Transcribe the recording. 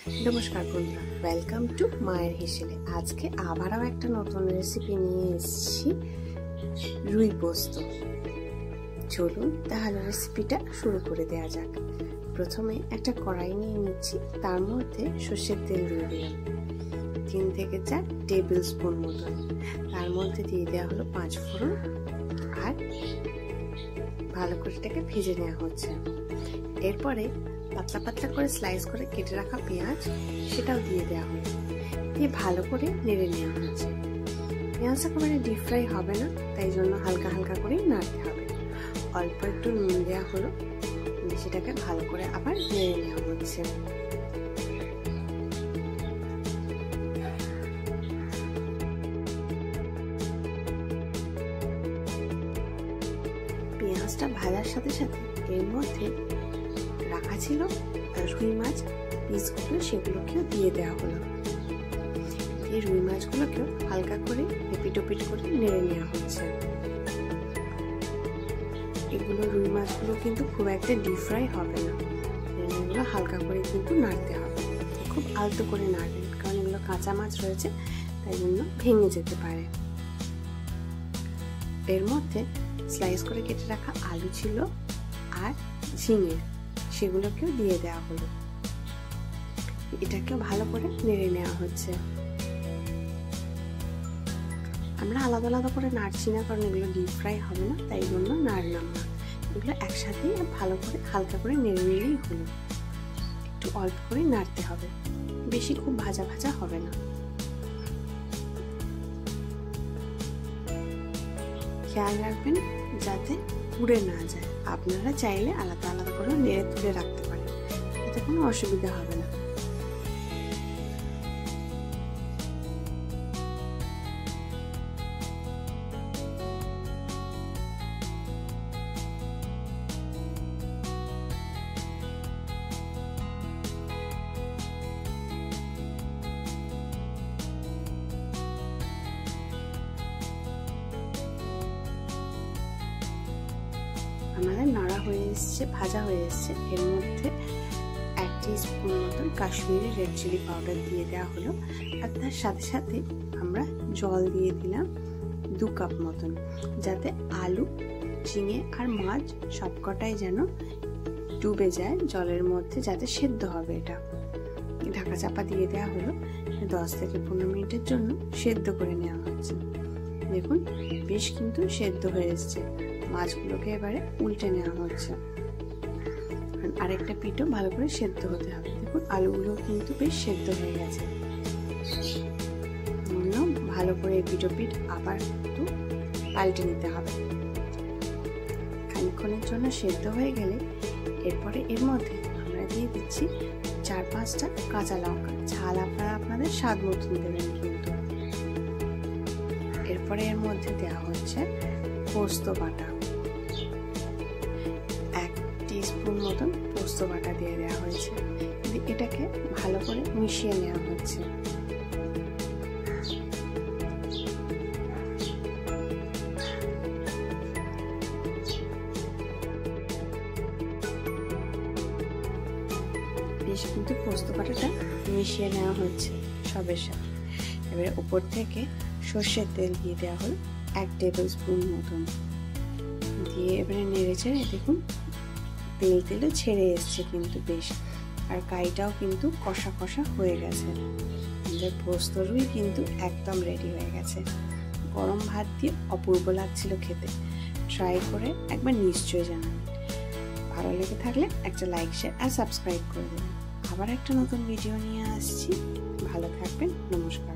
নমস্কার বন্ধুরা, welcome to মায়ের হিসেবে। আজকে আবারও একটা নতুন রেসিপি নিয়ে এসেছি, রুই পোস্ত। চলুন তাহলে রেসিপিটা শুরু করে দেওয়া যাক। প্রথমে একটা কড়াই নিয়ে নিচ্ছি, তার মধ্যে সর্ষের তেল দিয়ে দিলাম 3 থেকে 4 টেবিল স্পুন মতন। তার মধ্যে দিয়ে দেওয়া হলো 5 ফোড়ন, আর ভালো করে এটাকে ভেজে নেওয়া হচ্ছে। এরপরে পাতলা পাতলা করে স্লাইস করে কেটে রাখা পেঁয়াজ, সেটাও দিয়ে দেওয়া হলো, দিয়ে ভালো করে নেড়ে নেওয়া হচ্ছে। পেঁয়াজ একেবারে ডিপ ফ্রাই হবে না, তাই জন্য হালকা হালকা করেই নাড়তে হবে। অল্প একটু নুন দেওয়া হলো, সেটাকে ভালো করে আবার নেড়ে নেওয়া হচ্ছে। পেঁয়াজটা ভাজার সাথে সাথে এর মধ্যে রাখা ছিল রুই মাছ পিসগুলো, সেগুলোকেও দিয়ে দেওয়া হলো। এই রুই মাছগুলোকেও হালকা করে এপিট করে নেড়ে নেওয়া হচ্ছে। এগুলো রুই মাছগুলো কিন্তু খুব একটা ডিপ ফ্রাই হবে না, এগুলো হালকা করে কিন্তু নাড়তে হবে। খুব আলতো করে নাড়বেন, কারণ এগুলো কাঁচা মাছ রয়েছে, তাই জন্য ভেঙে যেতে পারে। এর মধ্যে স্লাইস করে কেটে রাখা আলু ছিল আর ঝিঙে, সেগুলোকেও দিয়ে দেওয়া হলো। এটাকেও ভালো করে নেড়ে নেওয়া হচ্ছে। আমরা আলাদা আলাদা করে নাড়ছি না, কারণ এগুলো ডিপ ফ্রাই হবে না, তাই জন্য নাড়লাম না। এগুলো একসাথেই ভালো করে হালকা করে নেড়ে নিলেই হলো। একটু অল্প করে নাড়তে হবে, বেশি খুব ভাজা ভাজা হবে না। খেয়াল রাখবেন যাতে পুড়ে না যায়। আপনারা চাইলে আলাদা আলাদা করে নেড়ে তুলে রাখতে পারেন, এতে কোনো অসুবিধা হবে না। আমাদের নাড়া হয়ে এসছে, ভাজা হয়ে এসছে। এর মধ্যে 1 টিস্পুন মতন কাশ্মীরি রেড চিলি পাউডার দিয়ে দেওয়া হলো, আর তার সাথে সাথে আমরা জল দিয়ে দিলাম 2 কাপ মতন, যাতে আলু, ঝিঙে আর মাছ সবকটাই যেন ডুবে যায় জলের মধ্যে, যাতে সেদ্ধ হবে। এটা ঢাকা চাপা দিয়ে দেওয়া হলো, 10 থেকে 15 মিনিটের জন্য সেদ্ধ করে নেওয়া হচ্ছে। দেখুন বেশ কিন্তু সেদ্ধ হয়ে এসছে। মাছগুলোকে এবারে উল্টে নেওয়া হচ্ছে, আরেকটা পিঠও ভালো করে সেদ্ধ হতে হবে। দেখুন আলুগুলো কিন্তু বেশ সেদ্ধ হয়ে গেছে। ভালো করে পিঠ আবার একটু পাল্টে নিতে হবে। খানিকক্ষণের জন্য সেদ্ধ হয়ে গেলে এরপরে এর মধ্যে আমরা দিয়ে দিচ্ছি 4-5টা কাঁচা লঙ্কা। ঝাল আপনারা আপনাদের স্বাদ মতন দেবেন কিন্তু। এরপরে এর মধ্যে দেওয়া হচ্ছে পোস্ত বাটা, 1 টিস্পুন মতন পোস্ত বাটা দিয়ে দেওয়া হয়েছে। এটাকে ভালো করে মিশিয়ে নেওয়া হচ্ছে। বেশ কিন্তু পোস্ত বাটাটা মিশিয়ে নেওয়া হচ্ছে সবের সাথে। এবারে উপর থেকে সর্ষের তেল দিয়ে দেওয়া হলো 1 টেবিল স্পুন মতন, দিয়ে এবারে নেড়ে ছেড়ে দেখুন তেলে ছেড়ে এসছে কিন্তু বেশ, আর কাইটাও কিন্তু কষা কষা হয়ে গেছে। আমাদের পোস্ত রুই কিন্তু একদম রেডি হয়ে গেছে। গরম ভাত দিয়ে অপূর্ব লাগছিল খেতে। ট্রাই করে একবার নিশ্চয়ই জানাবেন। ভালো লেগে থাকলে একটা লাইক, শেয়ার আর সাবস্ক্রাইব করে দেবেন। আবার একটা নতুন ভিডিও নিয়ে আসছি। ভালো থাকবেন, নমস্কার।